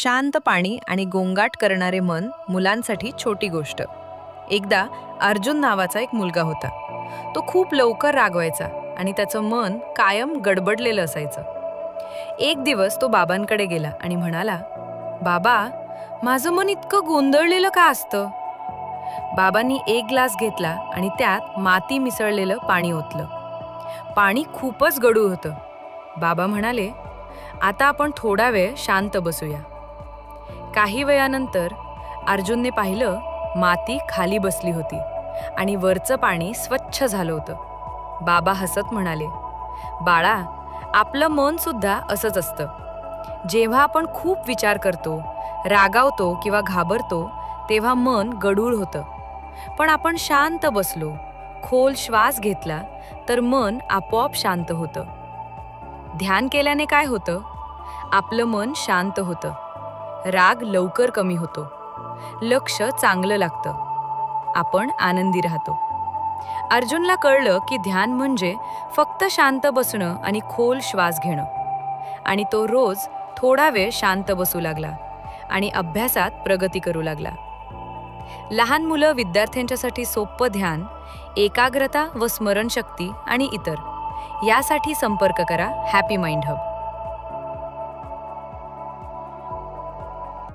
शांत पाणी आणि गोंगाट करणारे मन मुलांसाठी छोटी गोष्ट. एकदा अर्जुन नावाचा एक मुलगा होता. तो खूप लवकर रागवायचा आणि त्याचं मन कायम गडबडलेलं असायचं. एक दिवस तो बाबांकडे गेला आणि म्हणाला, "बाबा, माझं मन इतकं गोंधळलेलं का असतं?" बाबांनी एक ग्लास घेतला आणि त्यात माती मिसळलेलं पाणी ओतलं. पाणी खूपच गडूळ होतं. बाबा म्हणाले, "आता आपण थोडा वेळ शांत बसूया." काही वेळानंतर अर्जुनने पाहिलं, माती खाली बसली होती आणि वरचं पाणी स्वच्छ झालं होतं. बाबा हसत म्हणाले, "बाळा, आपलं मन सुद्धा असंच असतं. जेव्हा आपण खूप विचार करतो, रागावतो किंवा घाबरतो, तेव्हा मन गढूळ होतं. पण आपण शांत बसलो, खोल श्वास घेतला, तर मन आपोआप शांत होतं." ध्यान केल्याने काय होतं? आपलं मन शांत होतं, राग लवकर कमी होतो, लक्ष चांगलं लागतं, आपण आनंदी राहतो. अर्जुनला कळलं की ध्यान म्हणजे फक्त शांत बसणं आणि खोल श्वास घेणं. आणि तो रोज थोडा वेळ शांत बसू लागला आणि अभ्यासात प्रगती करू लागला. लहान मुलं, विद्यार्थ्यांच्यासाठी सोपं ध्यान, एकाग्रता व स्मरणशक्ती आणि इतर यासाठी संपर्क करा हॅपी माइंड हब.